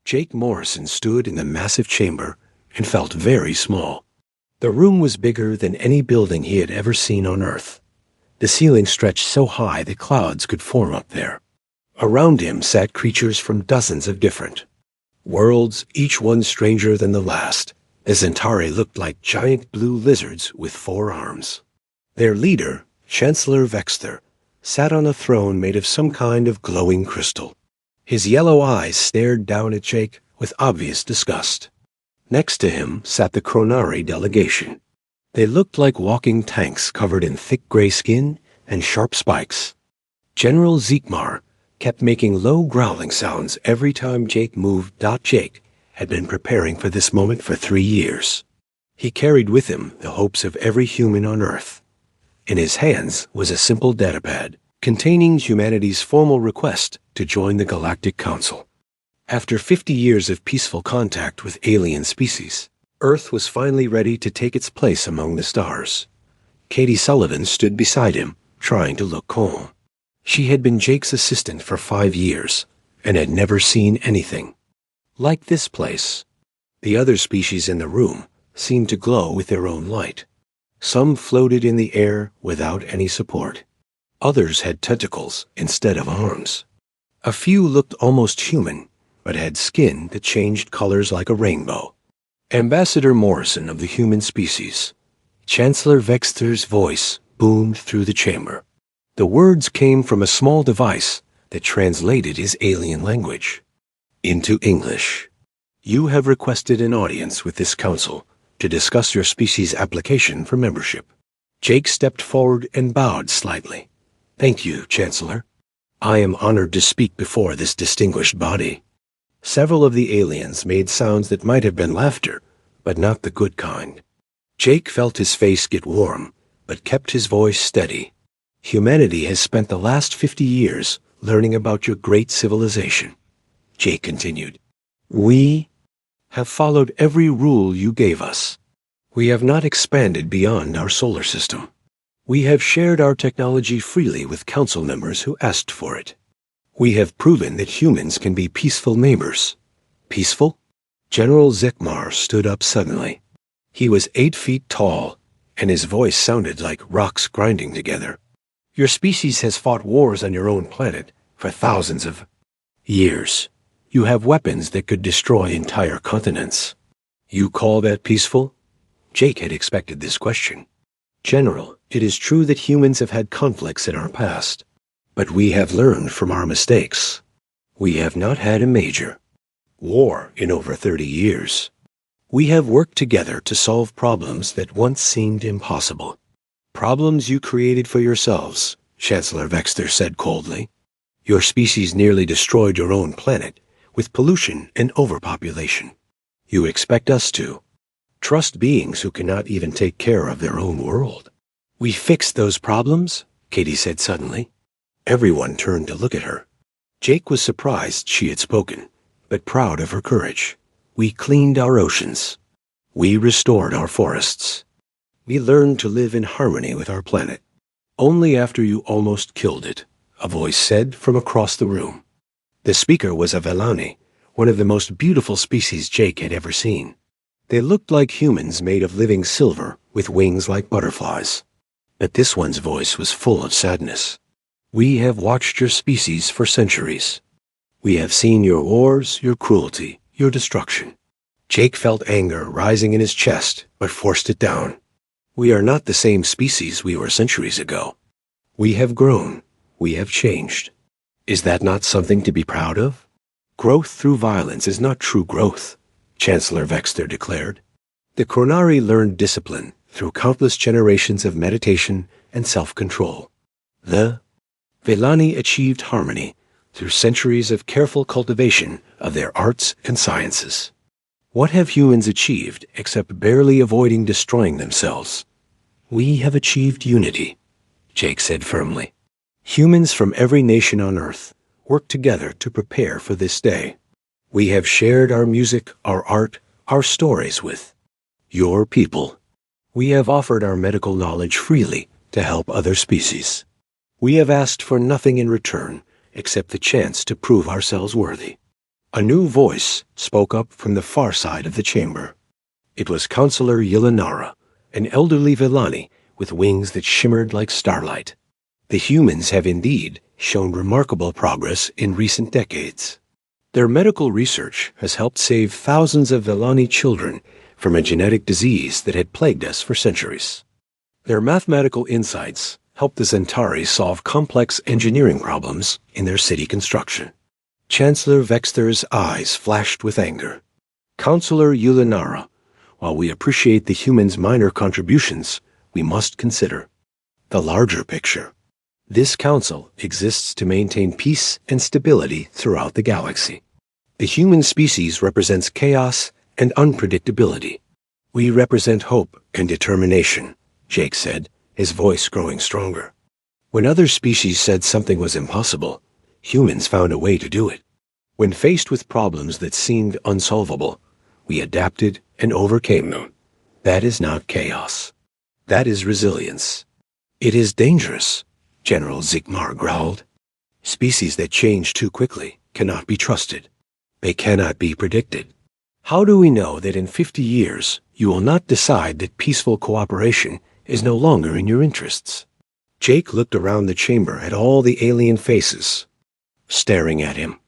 Jake Morrison stood in the massive chamber and felt very small. The room was bigger than any building he had ever seen on Earth. The ceiling stretched so high that clouds could form up there. Around him sat creatures from dozens of different worlds, each one stranger than the last. The Zentari looked like giant blue lizards with 4 arms. Their leader, Chancellor Vexter, sat on a throne made of some kind of glowing crystal. His yellow eyes stared down at Jake with obvious disgust. Next to him sat the Chronari delegation. They looked like walking tanks covered in thick gray skin and sharp spikes. General Zeekmar kept making low growling sounds every time Jake moved. Jake had been preparing for this moment for 3 years. He carried with him the hopes of every human on Earth. In his hands was a simple datapad containing humanity's formal request to join the Galactic Council. After 50 years of peaceful contact with alien species, Earth was finally ready to take its place among the stars. Katie Sullivan stood beside him, trying to look calm. She had been Jake's assistant for 5 years and had never seen anything like this place. The other species in the room seemed to glow with their own light. Some floated in the air without any support. Others had tentacles instead of arms. A few looked almost human, but had skin that changed colors like a rainbow. Ambassador Morrison of the human species. Chancellor Vexter's voice boomed through the chamber. The words came from a small device that translated his alien language into English. You have requested an audience with this council to discuss your species' application for membership. Jake stepped forward and bowed slightly. Thank you, Chancellor. I am honored to speak before this distinguished body. Several of the aliens made sounds that might have been laughter, but not the good kind. Jake felt his face get warm, but kept his voice steady. Humanity has spent the last 50 years learning about your great civilization. Jake continued. We have followed every rule you gave us. We have not expanded beyond our solar system. We have shared our technology freely with council members who asked for it. We have proven that humans can be peaceful neighbors. Peaceful? General Zeekmar stood up suddenly. He was 8 feet tall, and his voice sounded like rocks grinding together. Your species has fought wars on your own planet for thousands of years. You have weapons that could destroy entire continents. You call that peaceful? Jake had expected this question. General, it is true that humans have had conflicts in our past, but we have learned from our mistakes. We have not had a major war in over 30 years. We have worked together to solve problems that once seemed impossible. Problems you created for yourselves, Chancellor Vexter said coldly. Your species nearly destroyed your own planet with pollution and overpopulation. You expect us to trust beings who cannot even take care of their own world. We fixed those problems, Katie said suddenly. Everyone turned to look at her. Jake was surprised she had spoken, but proud of her courage. We cleaned our oceans. We restored our forests. We learned to live in harmony with our planet. Only after you almost killed it, a voice said from across the room. The speaker was a Velani, one of the most beautiful species Jake had ever seen. They looked like humans made of living silver with wings like butterflies. But this one's voice was full of sadness. We have watched your species for centuries. We have seen your wars, your cruelty, your destruction. Jake felt anger rising in his chest, but forced it down. We are not the same species we were centuries ago. We have grown. We have changed. Is that not something to be proud of? Growth through violence is not true growth, Chancellor Vexter declared. The Chronari learned discipline through countless generations of meditation and self-control. The Velani achieved harmony through centuries of careful cultivation of their arts and sciences. What have humans achieved except barely avoiding destroying themselves? We have achieved unity, Jake said firmly. Humans from every nation on Earth work together to prepare for this day. We have shared our music, our art, our stories with your people. We have offered our medical knowledge freely to help other species. We have asked for nothing in return except the chance to prove ourselves worthy. A new voice spoke up from the far side of the chamber. It was Counselor Yulinara, an elderly Villani with wings that shimmered like starlight. The humans have indeed shown remarkable progress in recent decades. Their medical research has helped save thousands of Villani children from a genetic disease that had plagued us for centuries. Their mathematical insights helped the Centauri solve complex engineering problems in their city construction. Chancellor Vexter's eyes flashed with anger. Counselor Yulinara, while we appreciate the humans' minor contributions, we must consider the larger picture. This council exists to maintain peace and stability throughout the galaxy. The human species represents chaos and unpredictability. We represent hope and determination, Jake said, his voice growing stronger. When other species said something was impossible, humans found a way to do it. When faced with problems that seemed unsolvable, we adapted and overcame them. That is not chaos. That is resilience. It is dangerous, General Zigmar growled. Species that change too quickly cannot be trusted. They cannot be predicted. How do we know that in 50 years you will not decide that peaceful cooperation is no longer in your interests? Jake looked around the chamber at all the alien faces, staring at him.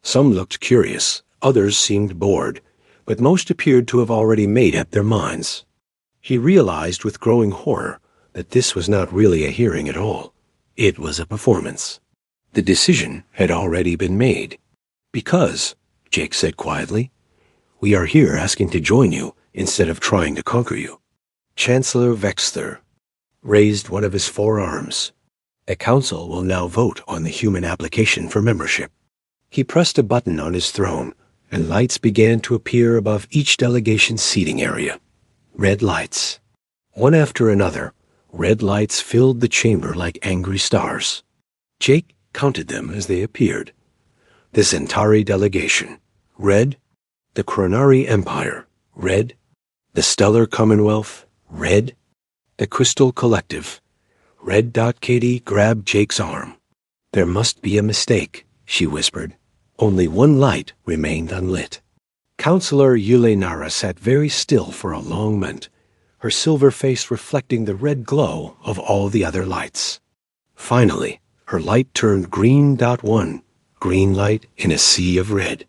Some looked curious, others seemed bored, but most appeared to have already made up their minds. He realized with growing horror that this was not really a hearing at all. It was a performance. The decision had already been made. Because, Jake said quietly, we are here asking to join you instead of trying to conquer you. Chancellor Vexter raised one of his forearms. A council will now vote on the human application for membership. He pressed a button on his throne, and lights began to appear above each delegation's seating area. Red lights. One after another, red lights filled the chamber like angry stars. Jake counted them as they appeared. The Centauri delegation, red. The Chronari Empire, red. The Stellar Commonwealth, red. The Crystal Collective, red. Katie grabbed Jake's arm. There must be a mistake, she whispered. Only one light remained unlit. Counselor Yulinara sat very still for a long moment, her silver face reflecting the red glow of all the other lights. Finally, her light turned green. One, green light in a sea of red.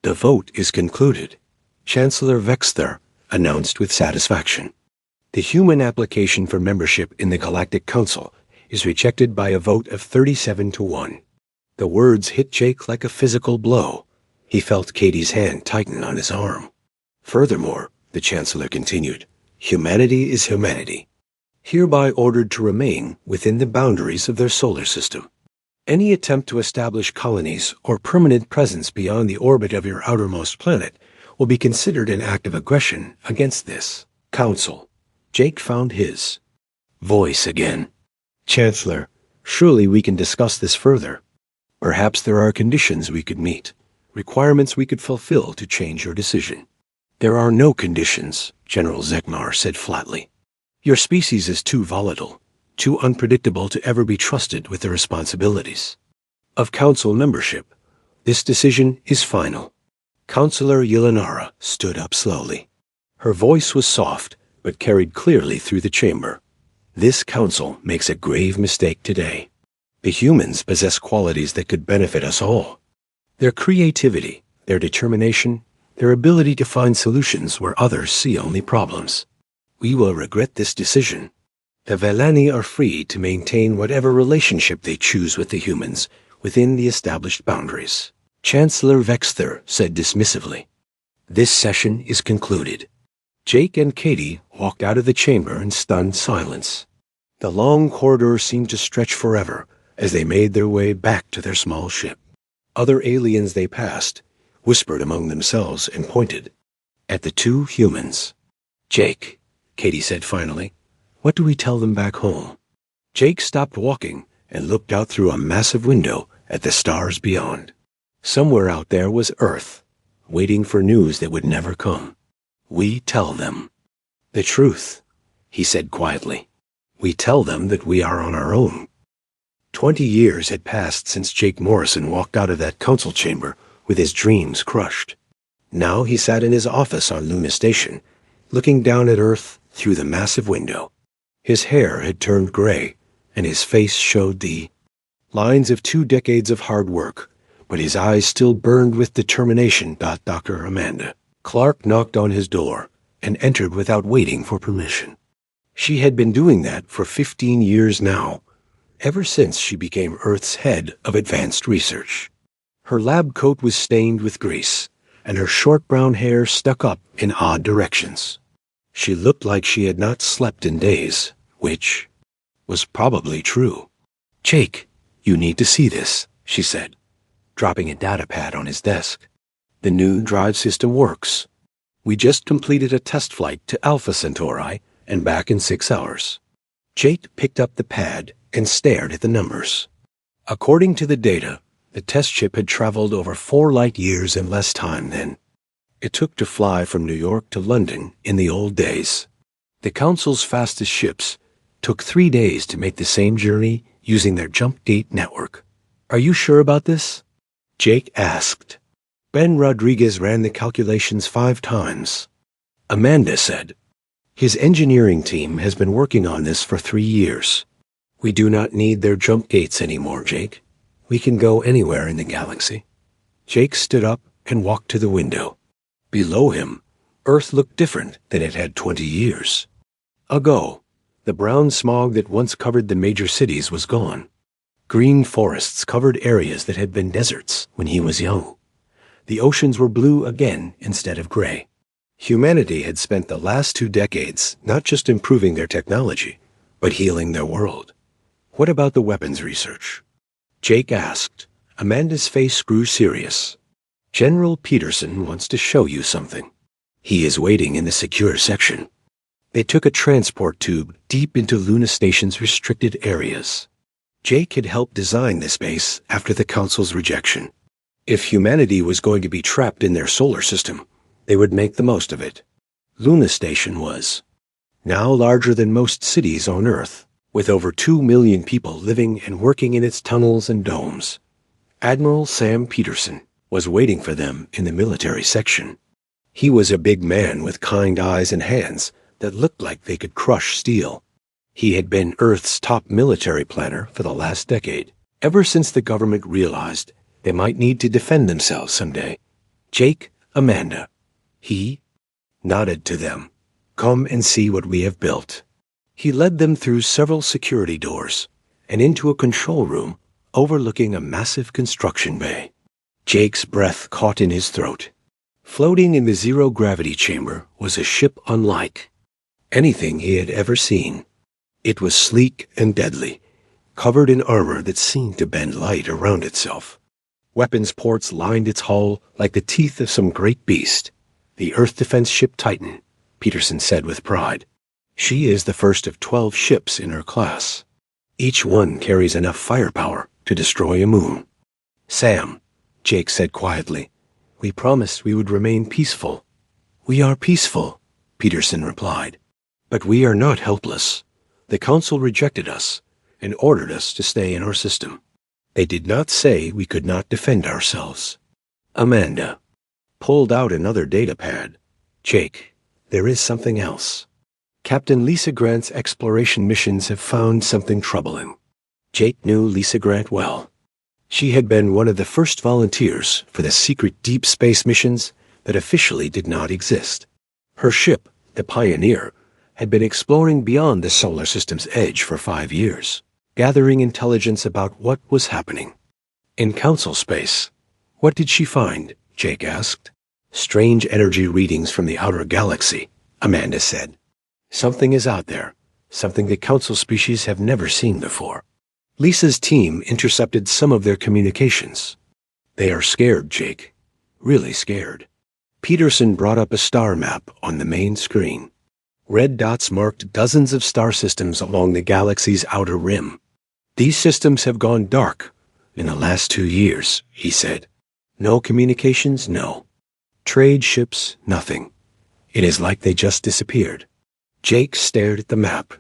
The vote is concluded, Chancellor Vexter announced with satisfaction. The human application for membership in the Galactic Council is rejected by a vote of 37-1. The words hit Jake like a physical blow. He felt Katie's hand tighten on his arm. Furthermore, the Chancellor continued, humanity is humanity, hereby ordered to remain within the boundaries of their solar system. Any attempt to establish colonies or permanent presence beyond the orbit of your outermost planet will be considered an act of aggression against this council. Jake found his voice again. Chancellor, surely we can discuss this further. Perhaps there are conditions we could meet, requirements we could fulfill to change your decision. There are no conditions, General Zigmar said flatly. Your species is too volatile, too unpredictable to ever be trusted with the responsibilities of council membership. This decision is final. Counselor Yulinara stood up slowly. Her voice was soft, but carried clearly through the chamber. This council makes a grave mistake today. The humans possess qualities that could benefit us all. Their creativity, their determination, their ability to find solutions where others see only problems. We will regret this decision. The Villani are free to maintain whatever relationship they choose with the humans within the established boundaries. Chancellor Vexter said dismissively. This session is concluded. Jake and Katie walked out of the chamber in stunned silence. The long corridor seemed to stretch forever as they made their way back to their small ship. Other aliens they passed whispered among themselves and pointed at the two humans. Jake, Katie said finally, what do we tell them back home? Jake stopped walking and looked out through a massive window at the stars beyond. Somewhere out there was Earth, waiting for news that would never come. We tell them the truth, he said quietly. We tell them that we are on our own. 20 years had passed since Jake Morrison walked out of that council chamber with his dreams crushed. Now he sat in his office on Luna Station, looking down at Earth through the massive window. His hair had turned gray, and his face showed the lines of 2 decades of hard work, but his eyes still burned with determination. Dr. Amanda Clark knocked on his door and entered without waiting for permission. She had been doing that for 15 years now, ever since she became Earth's head of advanced research. Her lab coat was stained with grease, and her short brown hair stuck up in odd directions. She looked like she had not slept in days, which was probably true. "Jake, you need to see this," she said, dropping a data pad on his desk. "The new drive system works. We just completed a test flight to Alpha Centauri and back in 6 hours." Jake picked up the pad and stared at the numbers. According to the data, the test ship had traveled over 4 light years in less time than it took to fly from New York to London in the old days. The Council's fastest ships took 3 days to make the same journey using their jump gate network. "Are you sure about this?" Jake asked. Ben Rodriguez ran the calculations 5 times. Amanda said, "His engineering team has been working on this for 3 years. We do not need their jump gates anymore, Jake. We can go anywhere in the galaxy." Jake stood up and walked to the window. Below him, Earth looked different than it had 20 years ago. The brown smog that once covered the major cities was gone. Green forests covered areas that had been deserts when he was young. The oceans were blue again instead of gray. Humanity had spent the last 2 decades not just improving their technology, but healing their world. "What about the weapons research?" Jake asked. Amanda's face grew serious. "General Peterson wants to show you something. He is waiting in the secure section." They took a transport tube deep into Luna Station's restricted areas. Jake had helped design this base after the Council's rejection. If humanity was going to be trapped in their solar system, they would make the most of it. Luna Station was now larger than most cities on Earth, with over 2 million people living and working in its tunnels and domes. Admiral Sam Peterson was waiting for them in the military section. He was a big man with kind eyes and hands that looked like they could crush steel. He had been Earth's top military planner for the last decade, ever since the government realized they might need to defend themselves someday. "Jake, Amanda." He nodded to them. "Come and see what we have built." He led them through several security doors and into a control room overlooking a massive construction bay. Jake's breath caught in his throat. Floating in the zero-gravity chamber was a ship unlike anything he had ever seen. It was sleek and deadly, covered in armor that seemed to bend light around itself. Weapons ports lined its hull like the teeth of some great beast. "The Earth Defense Ship Titan," Peterson said with pride. "She is the first of 12 ships in her class. Each one carries enough firepower to destroy a moon." "Sam," Jake said quietly, "we promised we would remain peaceful." "We are peaceful," Peterson replied. "But we are not helpless. The Council rejected us and ordered us to stay in our system. They did not say we could not defend ourselves." Amanda pulled out another data pad. "Jake, there is something else. Captain Lisa Grant's exploration missions have found something troubling." Jake knew Lisa Grant well. She had been one of the first volunteers for the secret deep space missions that officially did not exist. Her ship, the Pioneer, had been exploring beyond the solar system's edge for 5 years, gathering intelligence about what was happening. In Council space, what did she find? Jake asked. "Strange energy readings from the outer galaxy," Amanda said. "Something is out there, something the Council species have never seen before." Lisa's team intercepted some of their communications. "They are scared, Jake. Really scared." Peterson brought up a star map on the main screen. Red dots marked dozens of star systems along the galaxy's outer rim. "These systems have gone dark in the last 2 years," he said. "No communications, no. Trade ships, nothing. It is like they just disappeared." Jake stared at the map.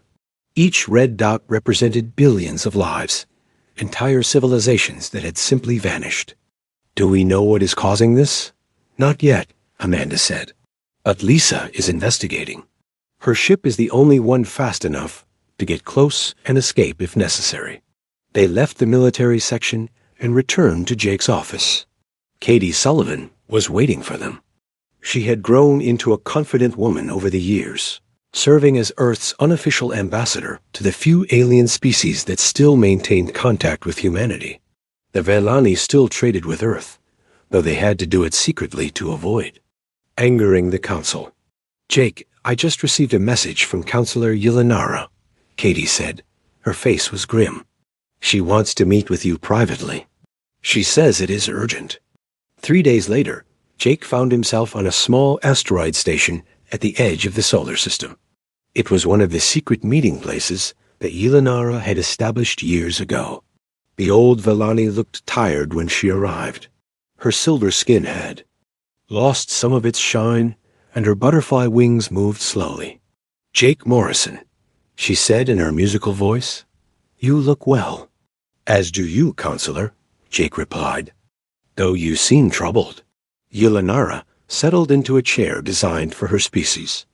Each red dot represented billions of lives, entire civilizations that had simply vanished. Do we know what is causing this? Not yet, Amanda said. But Lisa is investigating. Her ship is the only one fast enough to get close and escape if necessary. They left the military section and returned to Jake's office. Katie Sullivan was waiting for them. She had grown into a confident woman over the years, serving as Earth's unofficial ambassador to the few alien species that still maintained contact with humanity. The Velani still traded with Earth, though they had to do it secretly to avoid angering the Council. Jake, I just received a message from Counselor Yulinara, Katie said. Her face was grim. She wants to meet with you privately. She says it is urgent. 3 days later, Jake found himself on a small asteroid station at the edge of the solar system. It was one of the secret meeting places that Yulinara had established years ago. The old Velani looked tired when she arrived. Her silver skin had lost some of its shine, and her butterfly wings moved slowly. Jake Morrison, she said in her musical voice, you look well. As do you, Counselor, Jake replied, though you seem troubled. Yulinara settled into a chair designed for her species.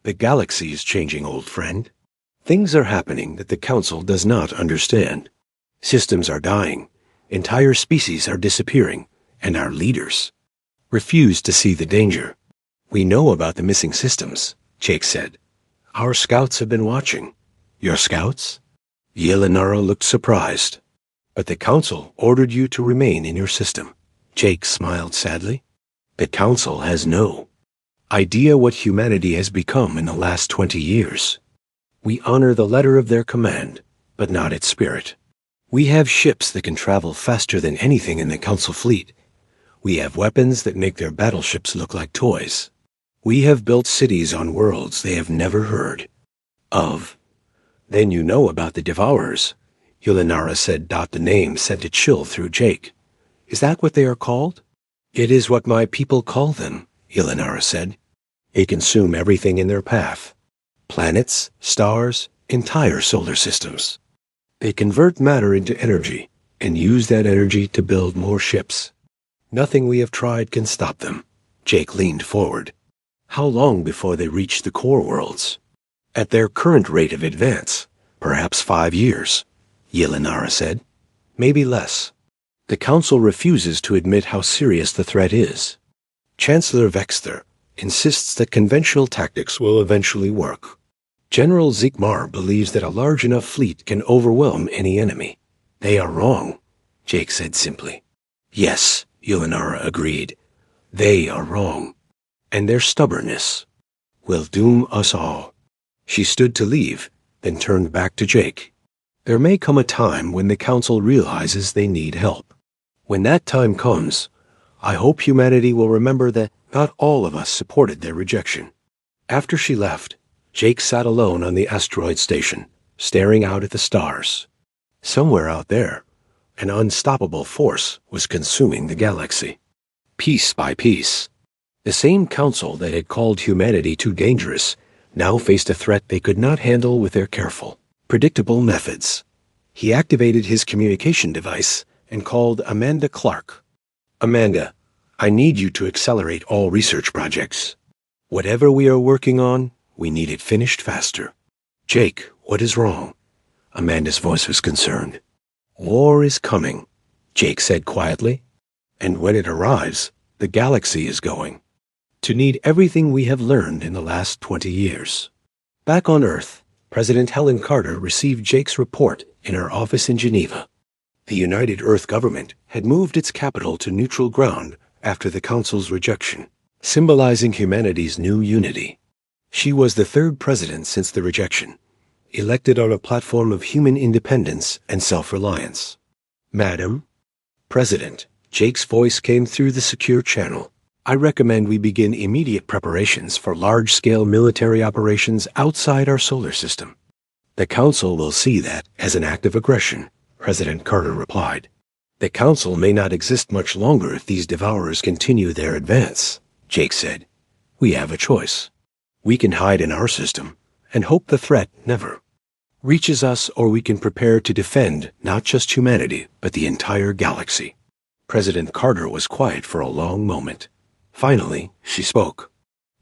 The galaxy is changing, old friend. Things are happening that the Council does not understand. Systems are dying, entire species are disappearing, and our leaders refuse to see the danger. We know about the missing systems, Jake said. Our scouts have been watching. Your scouts? Yulinara looked surprised. But the Council ordered you to remain in your system. Jake smiled sadly. The Council has no idea what humanity has become in the last 20 years. We honor the letter of their command, but not its spirit. We have ships that can travel faster than anything in the Council fleet. We have weapons that make their battleships look like toys. We have built cities on worlds they have never heard of. Then you know about the Devourers, Yulinara said. The name sent a chill through Jake. Is that what they are called? It is what my people call them, Yulinara said. They consume everything in their path. Planets, stars, entire solar systems. They convert matter into energy and use that energy to build more ships. Nothing we have tried can stop them. Jake leaned forward. How long before they reach the core worlds? At their current rate of advance, perhaps 5 years, Yulinara said. Maybe less. The Council refuses to admit how serious the threat is. Chancellor Vexter insists that conventional tactics will eventually work. General Zikmar believes that a large enough fleet can overwhelm any enemy. They are wrong, Jake said simply. Yes, Yulinara agreed. They are wrong. And their stubbornness will doom us all. She stood to leave, then turned back to Jake. There may come a time when the Council realizes they need help. When that time comes, I hope humanity will remember that not all of us supported their rejection. After she left, Jake sat alone on the asteroid station, staring out at the stars. Somewhere out there, an unstoppable force was consuming the galaxy. Piece by piece, the same Council that had called humanity too dangerous now faced a threat they could not handle with their careful, predictable methods. He activated his communication device and called Amanda Clark. Amanda, I need you to accelerate all research projects. Whatever we are working on, we need it finished faster. Jake, what is wrong? Amanda's voice was concerned. War is coming, Jake said quietly. And when it arrives, the galaxy is going to need everything we have learned in the last 20 years. Back on Earth, President Helen Carter received Jake's report in her office in Geneva. The United Earth government had moved its capital to neutral ground after the Council's rejection, symbolizing humanity's new unity. She was the third president since the rejection, elected on a platform of human independence and self-reliance. Madam President, Jake's voice came through the secure channel. I recommend we begin immediate preparations for large-scale military operations outside our solar system. The Council will see that as an act of aggression, President Carter replied. The Council may not exist much longer if these Devourers continue their advance, Jake said. We have a choice. We can hide in our system and hope the threat never reaches us, or we can prepare to defend not just humanity, but the entire galaxy. President Carter was quiet for a long moment. Finally, she spoke.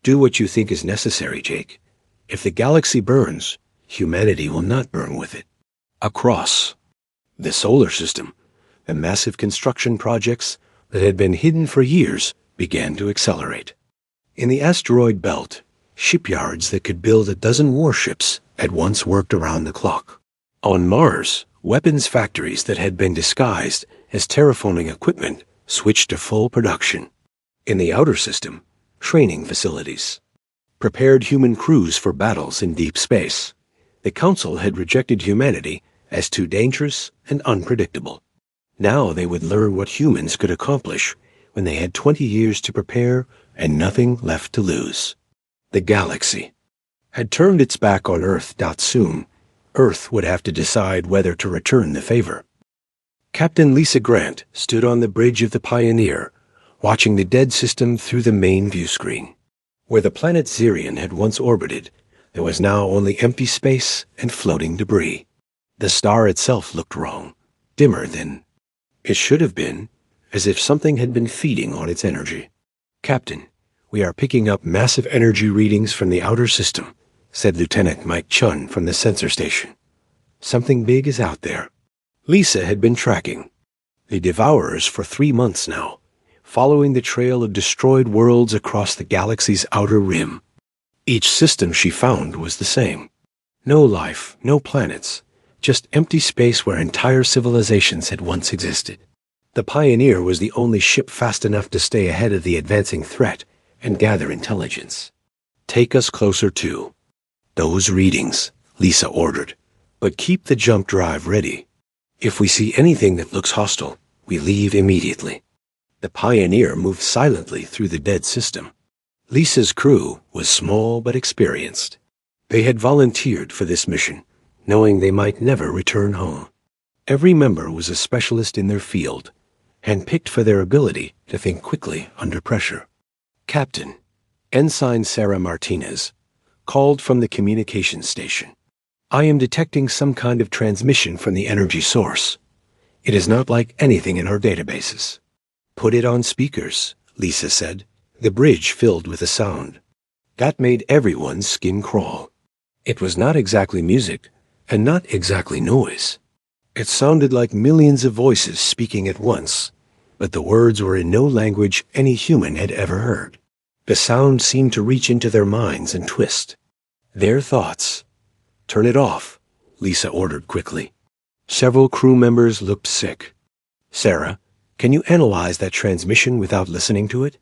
"Do what you think is necessary, Jake. If the galaxy burns, humanity will not burn with it." Across the solar system, the massive construction projects that had been hidden for years began to accelerate. In the asteroid belt, shipyards that could build a dozen warships at once worked around the clock. On Mars, weapons factories that had been disguised as terraforming equipment switched to full production. In the outer system, training facilities prepared human crews for battles in deep space. The Council had rejected humanity as too dangerous and unpredictable. Now they would learn what humans could accomplish when they had 20 years to prepare and nothing left to lose. The galaxy had turned its back on Earth. Soon, Earth would have to decide whether to return the favor. Captain Lisa Grant stood on the bridge of the Pioneer, watching the dead system through the main view screen. Where the planet Xerion had once orbited, there was now only empty space and floating debris. The star itself looked wrong, dimmer than it should have been, as if something had been feeding on its energy. "Captain, we are picking up massive energy readings from the outer system," said Lieutenant Mike Chun from the sensor station. "Something big is out there." Lisa had been tracking the Devourers for 3 months now, following the trail of destroyed worlds across the galaxy's outer rim. Each system she found was the same. No life, no planets, just empty space where entire civilizations had once existed. The Pioneer was the only ship fast enough to stay ahead of the advancing threat and gather intelligence. "Take us closer to those readings," Lisa ordered, "but keep the jump drive ready. If we see anything that looks hostile, we leave immediately." The Pioneer moved silently through the dead system. Lisa's crew was small but experienced. They had volunteered for this mission, knowing they might never return home. Every member was a specialist in their field, handpicked for their ability to think quickly under pressure. Captain, Ensign Sarah Martinez, called from the communications station. "I am detecting some kind of transmission from the energy source. It is not like anything in our databases." "Put it on speakers," Lisa said. The bridge filled with a sound. That made everyone's skin crawl. It was not exactly music, and not exactly noise. It sounded like millions of voices speaking at once, but the words were in no language any human had ever heard. The sound seemed to reach into their minds and twist their thoughts. "Turn it off," Lisa ordered quickly. Several crew members looked sick. "Sarah, can you analyze that transmission without listening to it?"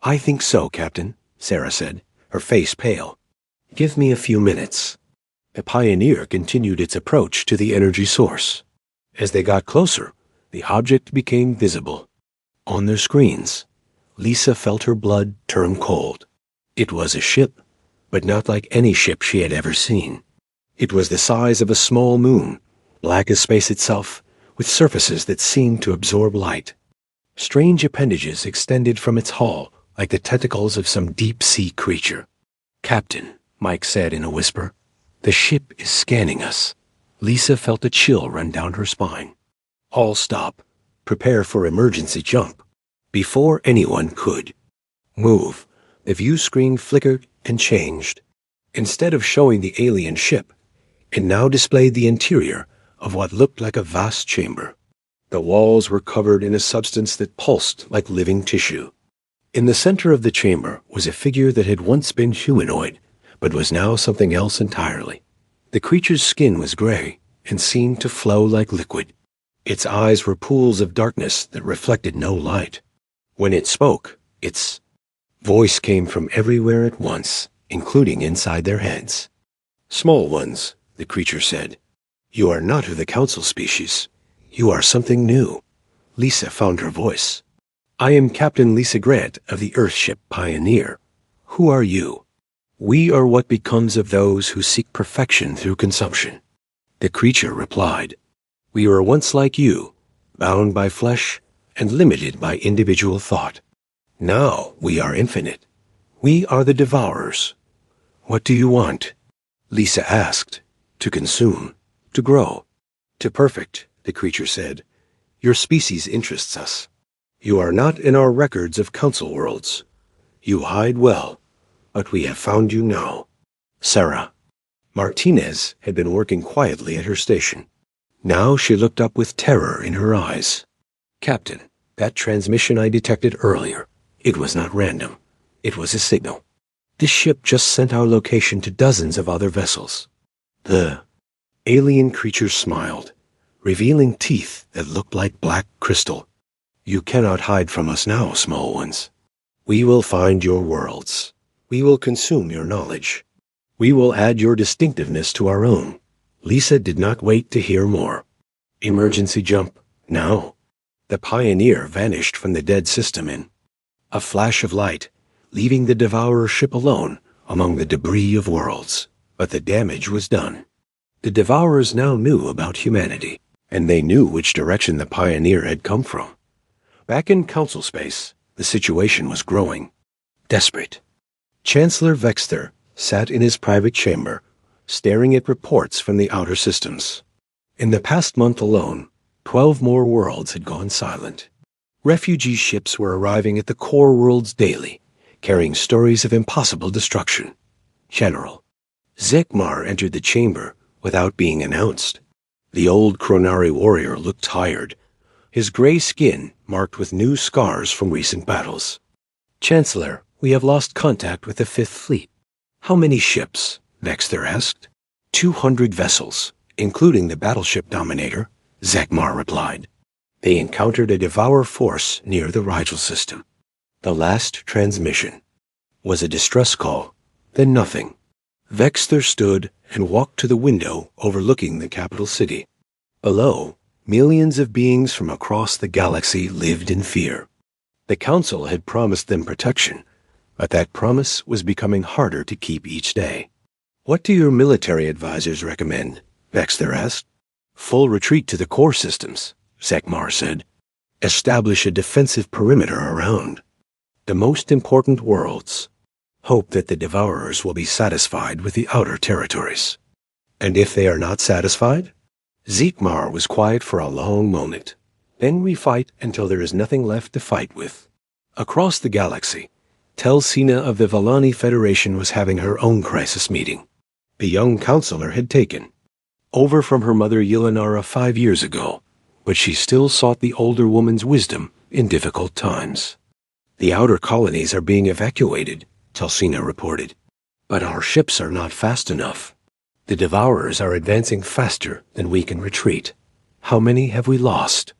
"I think so, Captain," Sarah said, her face pale. "Give me a few minutes." The Pioneer continued its approach to the energy source. As they got closer, the object became visible. On their screens, Lisa felt her blood turn cold. It was a ship, but not like any ship she had ever seen. It was the size of a small moon, black as space itself, with surfaces that seemed to absorb light. Strange appendages extended from its hull like the tentacles of some deep-sea creature. "Captain," Mike said in a whisper, "the ship is scanning us." Lisa felt a chill run down her spine. "All stop. Prepare for emergency jump." Before anyone could move, the view screen flickered and changed. Instead of showing the alien ship, it now displayed the interior of what looked like a vast chamber. The walls were covered in a substance that pulsed like living tissue. In the center of the chamber was a figure that had once been humanoid, but was now something else entirely. The creature's skin was gray and seemed to flow like liquid. Its eyes were pools of darkness that reflected no light. When it spoke, its voice came from everywhere at once, including inside their heads. "Small ones," the creature said. "You are not of the Council species. You are something new." Lisa found her voice. "I am Captain Lisa Grant of the Earthship Pioneer. Who are you?" "We are what becomes of those who seek perfection through consumption." The creature replied, "We were once like you, bound by flesh and limited by individual thought. Now we are infinite. We are the Devourers." "What do you want?" Lisa asked. "To consume, to grow, to perfect," the creature said. "Your species interests us. You are not in our records of council worlds. You hide well, but we have found you now. Sarah. Martinez had been working quietly at her station. Now she looked up with terror in her eyes. Captain, that transmission I detected earlier, it was not random. It was a signal. This ship just sent our location to dozens of other vessels. The alien creature smiled, revealing teeth that looked like black crystal. You cannot hide from us now, small ones. We will find your worlds. We will consume your knowledge. We will add your distinctiveness to our own. Lisa did not wait to hear more. Emergency jump, now. The Pioneer vanished from the dead system in a flash of light, leaving the Devourer ship alone among the debris of worlds. But the damage was done. The Devourers now knew about humanity, and they knew which direction the Pioneer had come from. Back in council space, the situation was growing. Desperate. Chancellor Vexter sat in his private chamber, staring at reports from the outer systems. In the past month alone, 12 more worlds had gone silent. Refugee ships were arriving at the core worlds daily, carrying stories of impossible destruction. General Zekmar entered the chamber without being announced. The old Kronari warrior looked tired, his gray skin marked with new scars from recent battles. Chancellor, we have lost contact with the Fifth Fleet. How many ships? Vexter asked. 200 vessels, including the battleship Dominator, Zekmar replied. They encountered a Devourer force near the Rigel system. The last transmission was a distress call, then nothing. Vexter stood and walked to the window overlooking the capital city. Below, millions of beings from across the galaxy lived in fear. The Council had promised them protection, but that promise was becoming harder to keep each day. What do your military advisors recommend? Vexter asked. Full retreat to the core systems, Zekmar said. Establish a defensive perimeter around the most important worlds. Hope that the Devourers will be satisfied with the outer territories. And if they are not satisfied? Zekmar was quiet for a long moment. Then we fight until there is nothing left to fight with. Across the galaxy, Telsina of the Valani Federation was having her own crisis meeting. The young counselor had taken over from her mother Yelinara 5 years ago, but she still sought the older woman's wisdom in difficult times. The outer colonies are being evacuated, Telsina reported. But our ships are not fast enough. The Devourers are advancing faster than we can retreat. How many have we lost?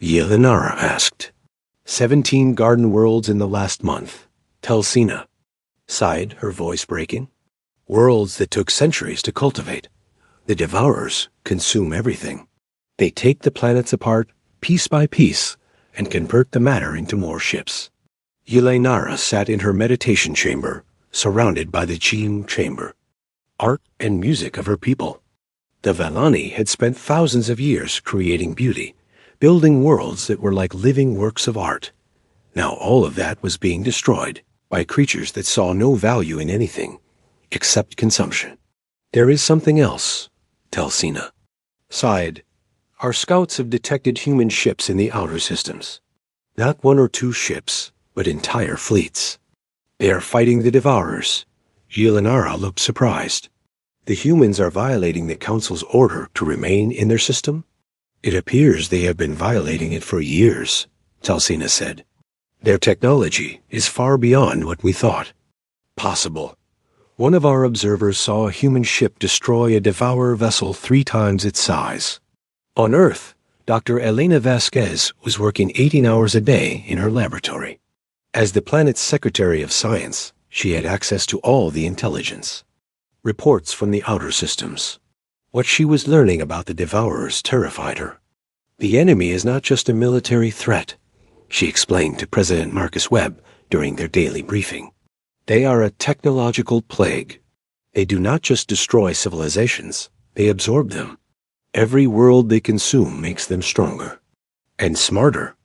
Yelinara asked. 17 garden worlds in the last month, Telsina sighed, her voice breaking. Worlds that took centuries to cultivate. The Devourers consume everything. They take the planets apart piece by piece and convert the matter into more ships. Yelinara sat in her meditation chamber, surrounded by the Chim chamber, art and music of her people. The Valani had spent thousands of years creating beauty, building worlds that were like living works of art. Now all of that was being destroyed by creatures that saw no value in anything except consumption. There is something else, Telsina sighed. Our scouts have detected human ships in the outer systems. Not 1 or 2 ships, but entire fleets. They are fighting the Devourers. Yelinara looked surprised. The humans are violating the Council's order to remain in their system? It appears they have been violating it for years, Telsina said. Their technology is far beyond what we thought. Possible. One of our observers saw a human ship destroy a Devourer vessel 3 times its size. On Earth, Dr. Elena Vasquez was working 18 hours a day in her laboratory. As the planet's Secretary of Science, she had access to all the intelligence. Reports from the outer systems. What she was learning about the Devourers terrified her. The enemy is not just a military threat, she explained to President Marcus Webb during their daily briefing. They are a technological plague. They do not just destroy civilizations, they absorb them. Every world they consume makes them stronger and smarter.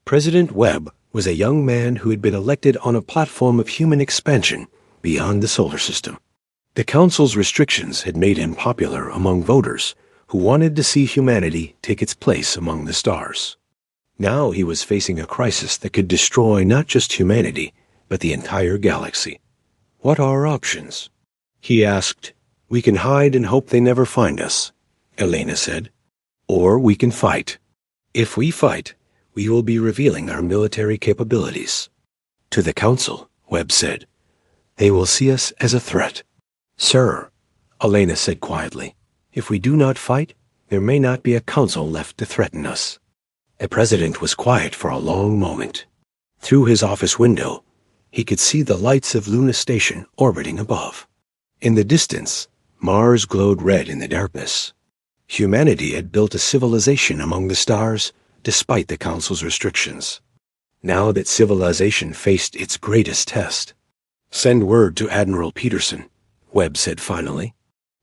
President Webb was a young man who had been elected on a platform of human expansion beyond the solar system. The Council's restrictions had made him popular among voters who wanted to see humanity take its place among the stars. Now he was facing a crisis that could destroy not just humanity, but the entire galaxy. What are our options? He asked. We can hide and hope they never find us, Elena said. Or we can fight. If we fight, we will be revealing our military capabilities. To the Council, Webb said. They will see us as a threat. Sir, Elena said quietly, if we do not fight, there may not be a council left to threaten us. The president was quiet for a long moment. Through his office window, he could see the lights of Luna Station orbiting above. In the distance, Mars glowed red in the darkness. Humanity had built a civilization among the stars, despite the Council's restrictions. Now that civilization faced its greatest test. Send word to Admiral Peterson, Webb said finally.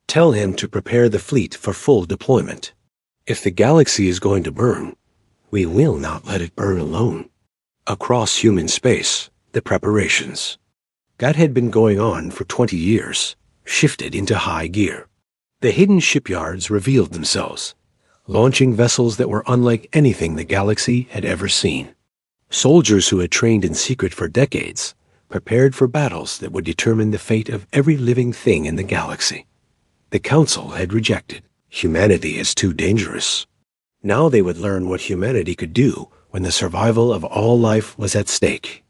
Tell him to prepare the fleet for full deployment. If the galaxy is going to burn, we will not let it burn alone. Across human space, the preparations. That had been going on for 20 years, shifted into high gear. The hidden shipyards revealed themselves, launching vessels that were unlike anything the galaxy had ever seen. Soldiers who had trained in secret for decades prepared for battles that would determine the fate of every living thing in the galaxy. The Council had rejected humanity as too dangerous. Now they would learn what humanity could do when the survival of all life was at stake.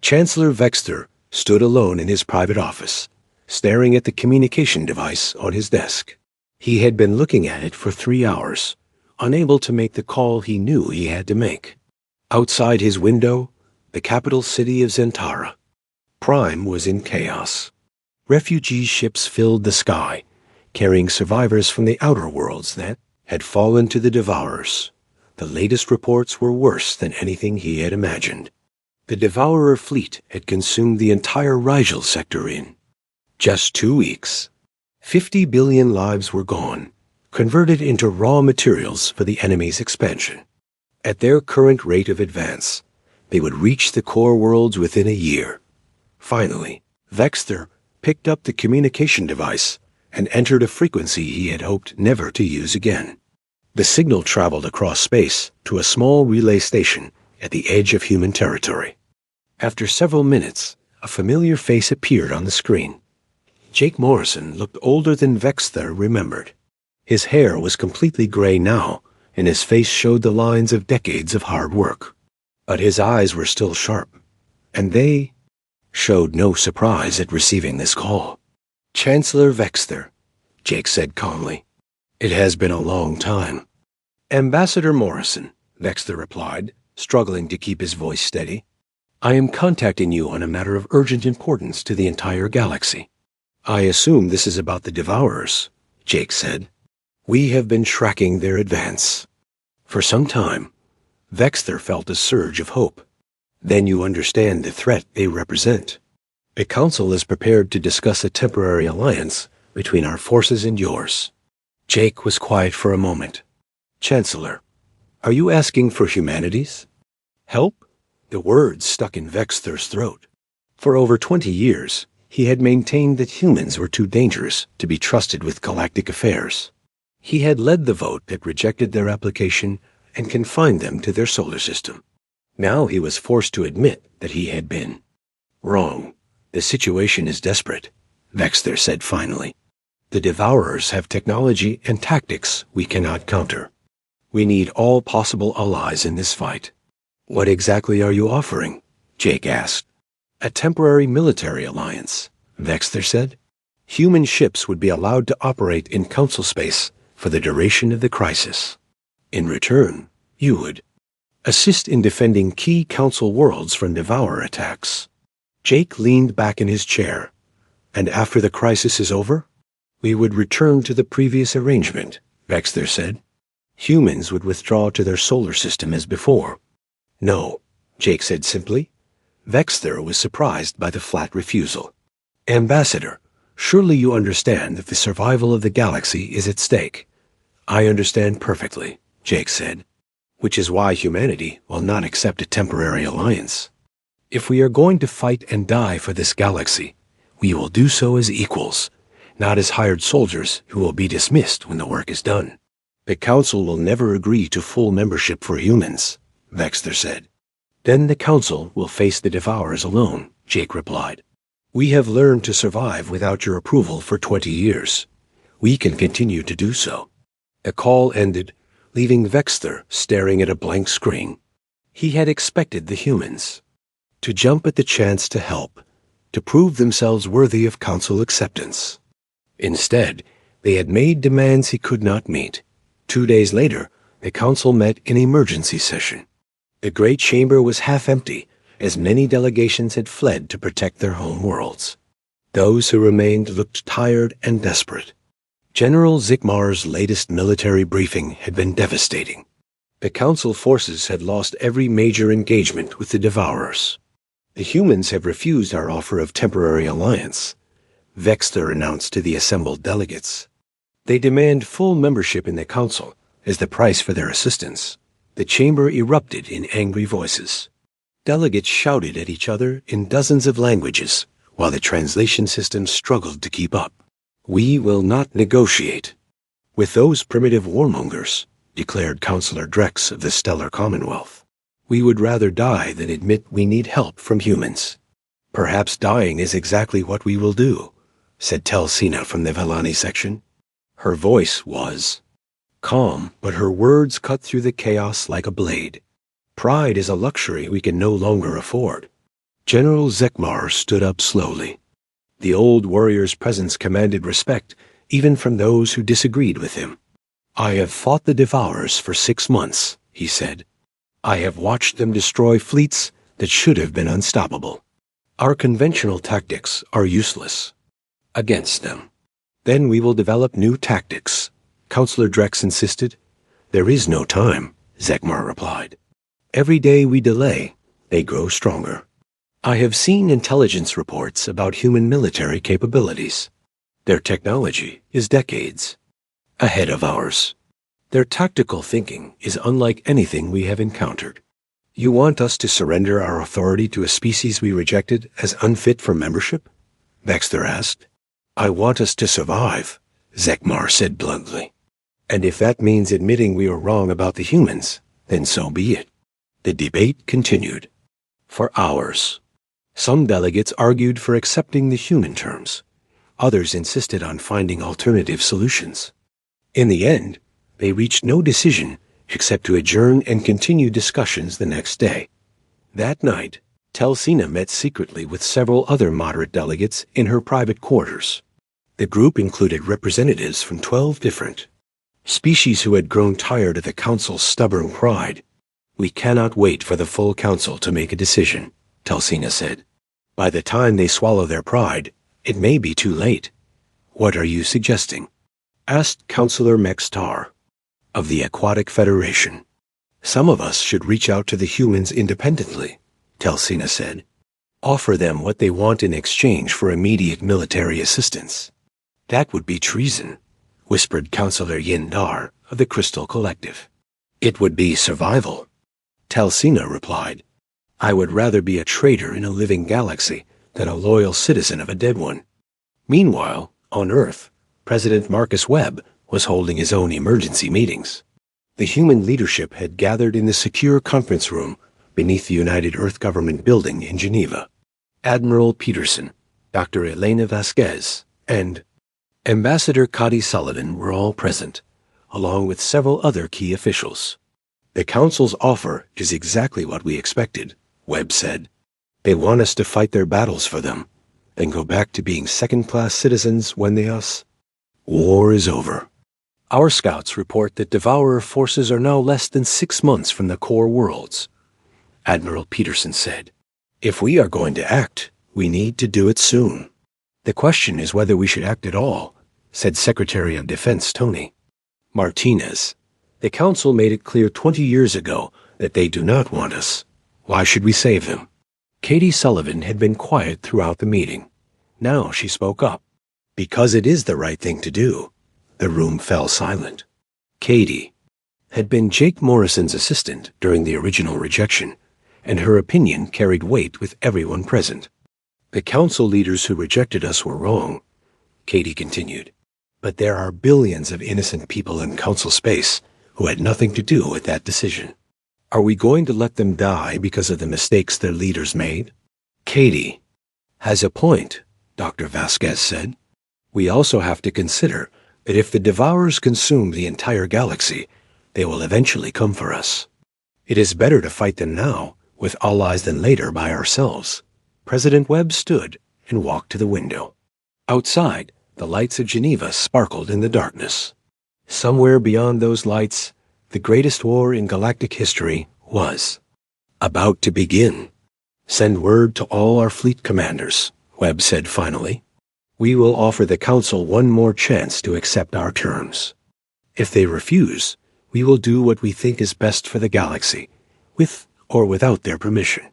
Chancellor Vexter stood alone in his private office, staring at the communication device on his desk. He had been looking at it for 3 hours, unable to make the call he knew he had to make. Outside his window, the capital city of Zentara. Prime was in chaos. Refugee ships filled the sky, carrying survivors from the outer worlds that had fallen to the Devourers. The latest reports were worse than anything he had imagined. The Devourer fleet had consumed the entire Rigel sector in just 2 weeks. 50 billion lives were gone, converted into raw materials for the enemy's expansion. At their current rate of advance, they would reach the core worlds within a year. Finally, Vexter picked up the communication device and entered a frequency he had hoped never to use again. The signal traveled across space to a small relay station at the edge of human territory. After several minutes, a familiar face appeared on the screen. Jake Morrison looked older than Vexter remembered. His hair was completely gray now, and his face showed the lines of decades of hard work. But his eyes were still sharp, and they showed no surprise at receiving this call. Chancellor Vexter, Jake said calmly. It has been a long time. Ambassador Morrison, Vexter replied, struggling to keep his voice steady. I am contacting you on a matter of urgent importance to the entire galaxy. I assume this is about the Devourers, Jake said. We have been tracking their advance. For some time, Vexter felt a surge of hope. Then you understand the threat they represent. The Council is prepared to discuss a temporary alliance between our forces and yours. Jake was quiet for a moment. Chancellor, are you asking for humanity's help? The words stuck in Vexter's throat. For over 20 years, he had maintained that humans were too dangerous to be trusted with galactic affairs. He had led the vote that rejected their application and confined them to their solar system. Now he was forced to admit that he had been wrong. The situation is desperate, Vexter said finally. The Devourers have technology and tactics we cannot counter. We need all possible allies in this fight. What exactly are you offering? Jake asked. A temporary military alliance, Vexter said. Human ships would be allowed to operate in Council space for the duration of the crisis. In return, you would assist in defending key Council worlds from Devourer attacks. Jake leaned back in his chair. And after the crisis is over? We would return to the previous arrangement, Vexter said. Humans would withdraw to their solar system as before. No, Jake said simply. Vexter was surprised by the flat refusal. Ambassador, surely you understand that the survival of the galaxy is at stake. I understand perfectly, Jake said, which is why humanity will not accept a temporary alliance. If we are going to fight and die for this galaxy, we will do so as equals, not as hired soldiers who will be dismissed when the work is done. The Council will never agree to full membership for humans, Vexter said. Then the council will face the Devourers alone, Jake replied. We have learned to survive without your approval for 20 years. We can continue to do so. A call ended, leaving Vexter staring at a blank screen. He had expected the humans to jump at the chance to help, to prove themselves worthy of council acceptance. Instead, they had made demands he could not meet. 2 days later, the council met in emergency session. The great chamber was half empty, as many delegations had fled to protect their home worlds. Those who remained looked tired and desperate. General Zikmar's latest military briefing had been devastating. The council forces had lost every major engagement with the Devourers. The humans have refused our offer of temporary alliance, Vexter announced to the assembled delegates. They demand full membership in the council as the price for their assistance. The chamber erupted in angry voices. Delegates shouted at each other in dozens of languages, while the translation system struggled to keep up. We will not negotiate with those primitive warmongers, declared Councillor Drex of the Stellar Commonwealth. We would rather die than admit we need help from humans. Perhaps dying is exactly what we will do, said Telsina from the Velani section. Her voice was calm, but her words cut through the chaos like a blade. Pride is a luxury we can no longer afford. General Zekmar stood up slowly. The old warrior's presence commanded respect, even from those who disagreed with him. I have fought the Devourers for 6 months, he said. I have watched them destroy fleets that should have been unstoppable. Our conventional tactics are useless against them. Then we will develop new tactics, Councillor Drex insisted. There is no time, Zekmar replied. Every day we delay, they grow stronger. I have seen intelligence reports about human military capabilities. Their technology is decades ahead of ours. Their tactical thinking is unlike anything we have encountered. You want us to surrender our authority to a species we rejected as unfit for membership? Vexter asked. I want us to survive, Zekmar said bluntly. And if that means admitting we were wrong about the humans, then so be it. The debate continued. For hours. Some delegates argued for accepting the human terms. Others insisted on finding alternative solutions. In the end, they reached no decision except to adjourn and continue discussions the next day. That night, Telsina met secretly with several other moderate delegates in her private quarters. The group included representatives from 12 different species who had grown tired of the council's stubborn pride. We cannot wait for the full council to make a decision, Telsina said. By the time they swallow their pride, it may be too late. What are you suggesting? Asked Councillor Mextar of the Aquatic Federation. Some of us should reach out to the humans independently, Telsina said. Offer them what they want in exchange for immediate military assistance. That would be treason, whispered Councillor Yindar of the Crystal Collective. It would be survival, Telsina replied. I would rather be a traitor in a living galaxy than a loyal citizen of a dead one. Meanwhile, on Earth, President Marcus Webb was holding his own emergency meetings. The human leadership had gathered in the secure conference room beneath the United Earth Government building in Geneva. Admiral Peterson, Dr. Elena Vasquez, and Ambassador Cady Sullivan were all present, along with several other key officials. The Council's offer is exactly what we expected, Webb said. They want us to fight their battles for them, then go back to being second-class citizens when war is over. Our scouts report that Devourer forces are now less than 6 months from the core worlds, Admiral Peterson said. If we are going to act, we need to do it soon. The question is whether we should act at all, said Secretary of Defense Tony Martinez. The Council made it clear 20 years ago that they do not want us. Why should we save them? Cady Sullivan had been quiet throughout the meeting. Now she spoke up. Because it is the right thing to do. The room fell silent. Cady had been Jake Morrison's assistant during the original rejection, and her opinion carried weight with everyone present. The council leaders who rejected us were wrong, Cady continued. But there are billions of innocent people in council space who had nothing to do with that decision. Are we going to let them die because of the mistakes their leaders made? Katie has a point, Dr. Vasquez said. We also have to consider that if the Devourers consume the entire galaxy, they will eventually come for us. It is better to fight them now, with allies, than later by ourselves. President Webb stood and walked to the window. Outside, the lights of Geneva sparkled in the darkness. Somewhere beyond those lights, the greatest war in galactic history was about to begin. Send word to all our fleet commanders, Webb said finally. We will offer the Council one more chance to accept our terms. If they refuse, we will do what we think is best for the galaxy, with or without their permission.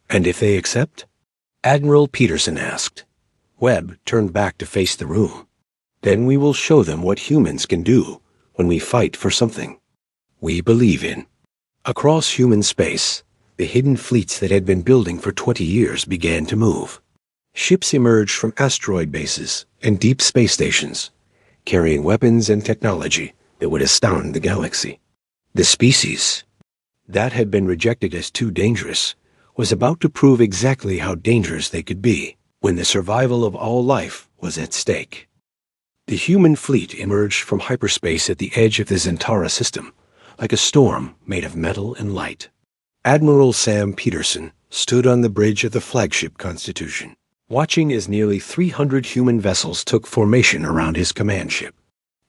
And if they accept? Admiral Peterson asked. Webb turned back to face the room. Then we will show them what humans can do when we fight for something we believe in. Across human space, the hidden fleets that had been building for 20 years began to move. Ships emerged from asteroid bases and deep space stations, carrying weapons and technology that would astound the galaxy. The species that had been rejected as too dangerous was about to prove exactly how dangerous they could be when the survival of all life was at stake. The human fleet emerged from hyperspace at the edge of the Zentara system, like a storm made of metal and light. Admiral Sam Peterson stood on the bridge of the flagship Constitution, watching as nearly 300 human vessels took formation around his command ship.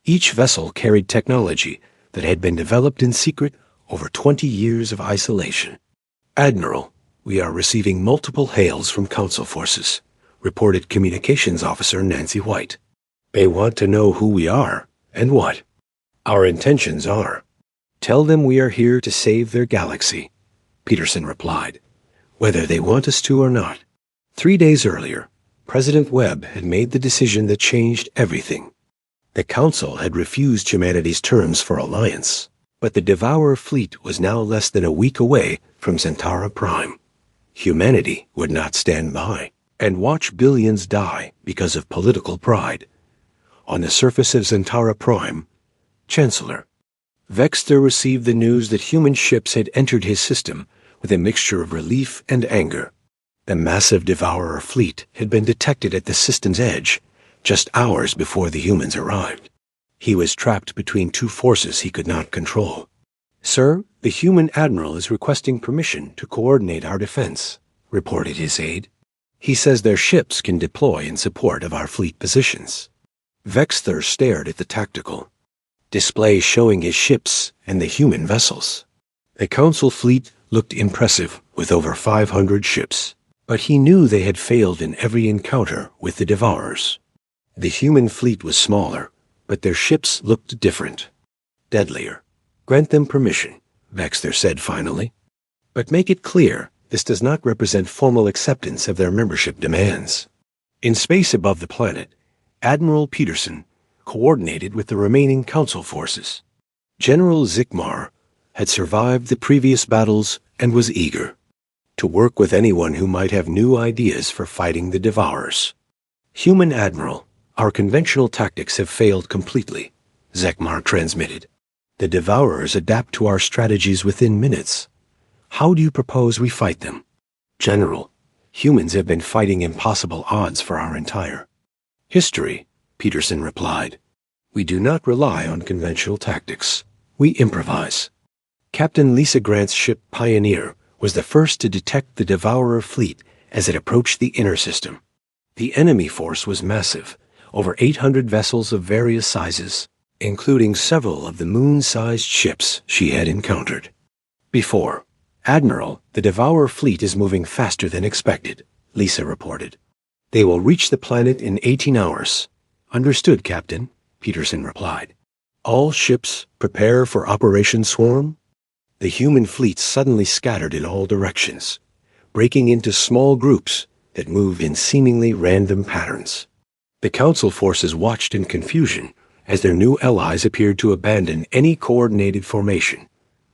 Each vessel carried technology that had been developed in secret over 20 years of isolation. Admiral, we are receiving multiple hails from Council forces, reported Communications Officer Nancy White. They want to know who we are and what our intentions are. Tell them we are here to save their galaxy, Peterson replied, whether they want us to or not. 3 days earlier, President Webb had made the decision that changed everything. The Council had refused humanity's terms for alliance, but the Devourer fleet was now less than a week away from Zentara Prime. Humanity would not stand by and watch billions die because of political pride. On the surface of Zentara Prime, Chancellor Vexter received the news that human ships had entered his system with a mixture of relief and anger. The massive Devourer fleet had been detected at the system's edge just hours before the humans arrived. He was trapped between two forces he could not control. Sir, the human admiral is requesting permission to coordinate our defense, reported his aide. He says their ships can deploy in support of our fleet positions. Vexter stared at the tactical display showing his ships and the human vessels. The Council fleet looked impressive with over 500 ships, but he knew they had failed in every encounter with the Devourers. The human fleet was smaller, but their ships looked different, deadlier. Grant them permission, Vexter said finally. But make it clear this does not represent formal acceptance of their membership demands. In space above the planet, Admiral Peterson coordinated with the remaining Council forces. General Zikmar had survived the previous battles and was eager to work with anyone who might have new ideas for fighting the Devourers. Human Admiral, our conventional tactics have failed completely, Zikmar transmitted. The Devourers adapt to our strategies within minutes. How do you propose we fight them? General, humans have been fighting impossible odds for our entire history, Peterson replied. We do not rely on conventional tactics. We improvise. Captain Lisa Grant's ship Pioneer was the first to detect the Devourer fleet as it approached the inner system. The enemy force was massive, over 800 vessels of various sizes, including several of the moon-sized ships she had encountered before. Admiral, the Devourer fleet is moving faster than expected, Lisa reported. They will reach the planet in 18 hours. Understood, Captain, Peterson replied. All ships prepare for Operation Swarm? The human fleet suddenly scattered in all directions, breaking into small groups that moved in seemingly random patterns. The Council forces watched in confusion as their new allies appeared to abandon any coordinated formation.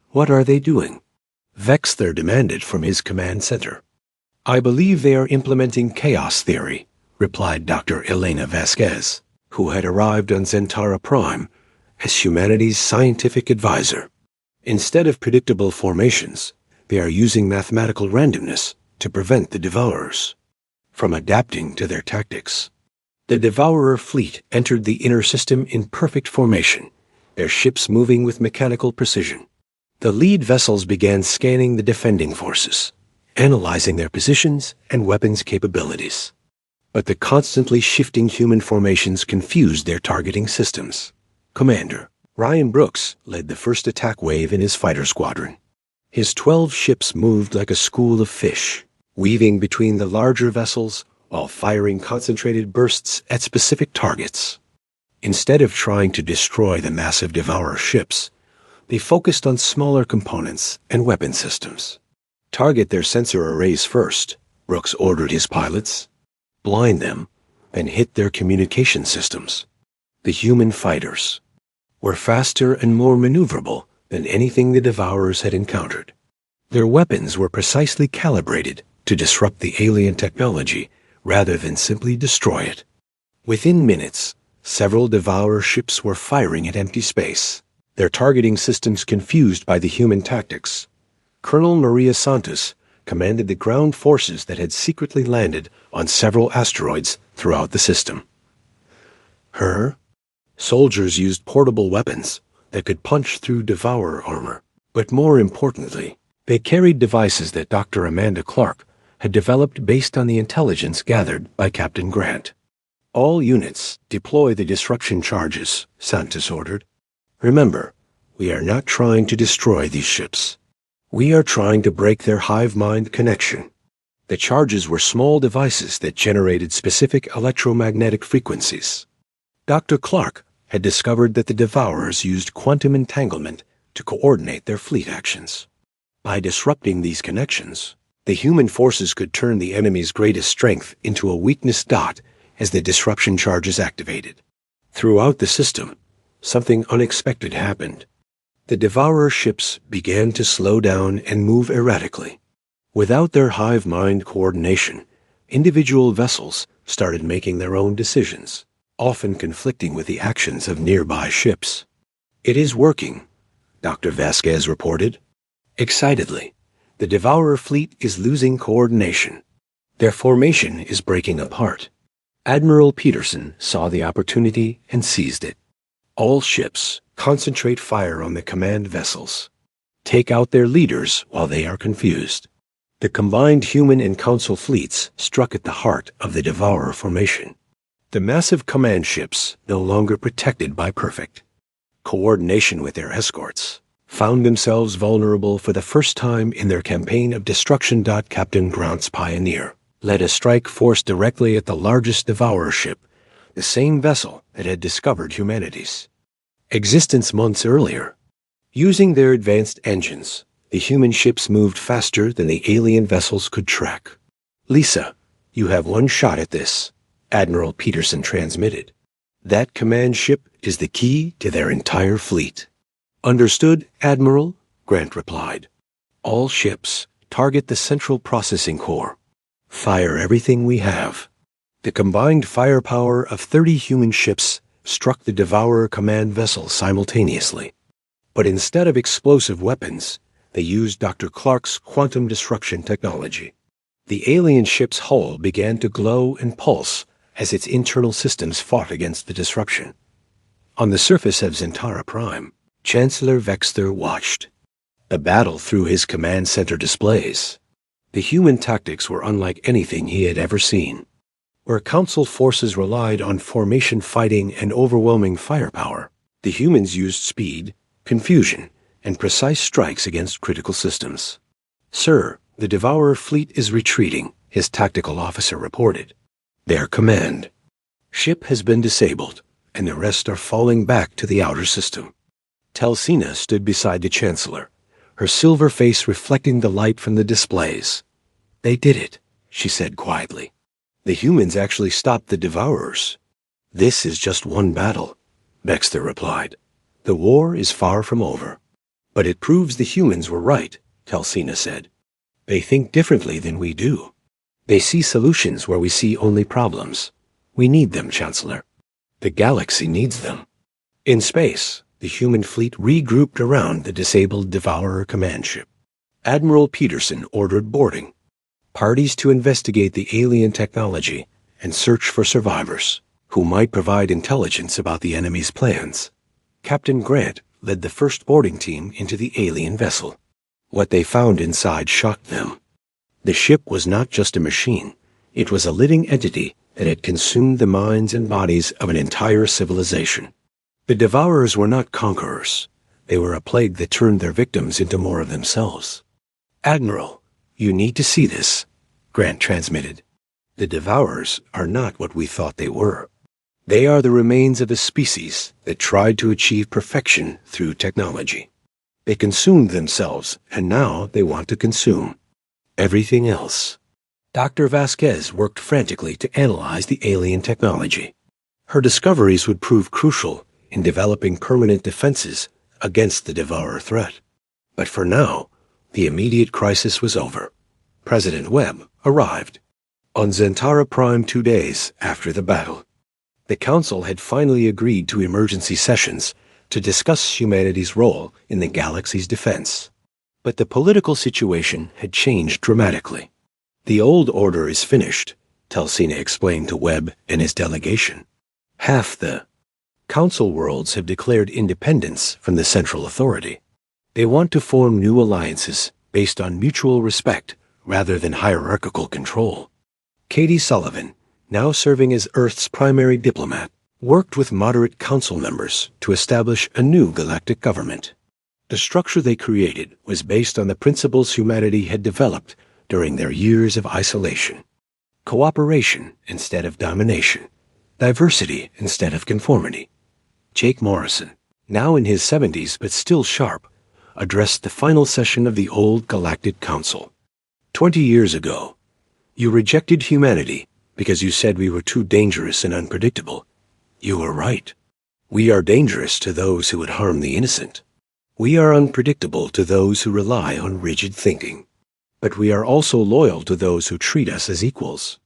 What are they doing? Vexter demanded from his command center. I believe they are implementing chaos theory, replied Dr. Elena Vasquez, who had arrived on Zentara Prime as humanity's scientific advisor. Instead of predictable formations, they are using mathematical randomness to prevent the Devourers from adapting to their tactics. The Devourer fleet entered the inner system in perfect formation, their ships moving with mechanical precision. The lead vessels began scanning the defending forces, analyzing their positions and weapons capabilities. But the constantly shifting human formations confused their targeting systems. Commander Ryan Brooks led the first attack wave in his fighter squadron. His 12 ships moved like a school of fish, weaving between the larger vessels while firing concentrated bursts at specific targets. Instead of trying to destroy the massive Devourer ships, they focused on smaller components and weapon systems. Target their sensor arrays first, Brooks ordered his pilots. Blind them, and hit their communication systems. The human fighters were faster and more maneuverable than anything the Devourers had encountered. Their weapons were precisely calibrated to disrupt the alien technology rather than simply destroy it. Within minutes, several Devourer ships were firing at empty space, their targeting systems confused by the human tactics. Colonel Maria Santos commanded the ground forces that had secretly landed on several asteroids throughout the system. Her soldiers used portable weapons that could punch through Devourer armor, but more importantly, they carried devices that Dr. Amanda Clark had developed based on the intelligence gathered by Captain Grant. All units deploy the disruption charges, Santos ordered. Remember, we are not trying to destroy these ships. We are trying to break their hive-mind connection. The charges were small devices that generated specific electromagnetic frequencies. Dr. Clark had discovered that the Devourers used quantum entanglement to coordinate their fleet actions. By disrupting these connections, the human forces could turn the enemy's greatest strength into a weakness dot as the disruption charges activated. Throughout the system, something unexpected happened. The Devourer ships began to slow down and move erratically. Without their hive-mind coordination, individual vessels started making their own decisions, often conflicting with the actions of nearby ships. "It is working," Dr. Vasquez reported. Excitedly, the Devourer fleet is losing coordination. Their formation is breaking apart. Admiral Peterson saw the opportunity and seized it. All ships concentrate fire on the command vessels. Take out their leaders while they are confused. The combined human and council fleets struck at the heart of the Devourer formation. The massive command ships, no longer protected by perfect coordination with their escorts, found themselves vulnerable for the first time in their campaign of destruction. Captain Grant's Pioneer led a strike force directly at the largest Devourer ship, the same vessel that had discovered humanity's existence months earlier. Using their advanced engines, the human ships moved faster than the alien vessels could track. "Lisa, you have one shot at this," Admiral Peterson transmitted. "That command ship is the key to their entire fleet." "Understood, Admiral," Grant replied. "All ships target the central processing core. Fire everything we have." The combined firepower of 30 human ships struck the Devourer command vessel simultaneously. But instead of explosive weapons, they used Dr. Clark's quantum disruption technology. The alien ship's hull began to glow and pulse as its internal systems fought against the disruption. On the surface of Zentara Prime, Chancellor Vexter watched the battle through his command center displays. The human tactics were unlike anything he had ever seen. Where Council forces relied on formation fighting and overwhelming firepower, the humans used speed, confusion, and precise strikes against critical systems. "Sir, the Devourer fleet is retreating," his tactical officer reported. "Their command ship has been disabled, and the rest are falling back to the outer system." Telsina stood beside the Chancellor, her silver face reflecting the light from the displays. "They did it," she said quietly. "The humans actually stopped the Devourers." "This is just one battle," Baxter replied. "The war is far from over." "But it proves the humans were right," Telsina said. "They think differently than we do. They see solutions where we see only problems. We need them, Chancellor. The galaxy needs them." In space, The human fleet regrouped around the disabled Devourer command ship. Admiral Peterson ordered boarding. Parties to investigate the alien technology and search for survivors who might provide intelligence about the enemy's plans. Captain Grant led the first boarding team into the alien vessel. What they found inside shocked them. The ship was not just a machine. It was a living entity that had consumed the minds and bodies of an entire civilization. The Devourers were not conquerors. They were a plague that turned their victims into more of themselves. "Admiral, you need to see this," Grant transmitted. "The Devourers are not what we thought they were. They are the remains of a species that tried to achieve perfection through technology. They consumed themselves, and now they want to consume everything else." Dr. Vasquez worked frantically to analyze the alien technology. Her discoveries would prove crucial in developing permanent defenses against the Devourer threat. But for now, the immediate crisis was over. President Webb arrived on Zentara Prime 2 days after the battle. The Council had finally agreed to emergency sessions to discuss humanity's role in the galaxy's defense. But the political situation had changed dramatically. "The old order is finished," Telsina explained to Webb and his delegation. "Half the Council worlds have declared independence from the central authority. They want to form new alliances based on mutual respect rather than hierarchical control." Katie Sullivan, now serving as Earth's primary diplomat, worked with moderate council members to establish a new galactic government. The structure they created was based on the principles humanity had developed during their years of isolation. Cooperation instead of domination. Diversity instead of conformity. Jake Morrison, now in his 70s but still sharp, addressed the final session of the old Galactic Council. 20 years ago, you rejected humanity because you said we were too dangerous and unpredictable. You were right. We are dangerous to those who would harm the innocent. We are unpredictable to those who rely on rigid thinking. But we are also loyal to those who treat us as equals.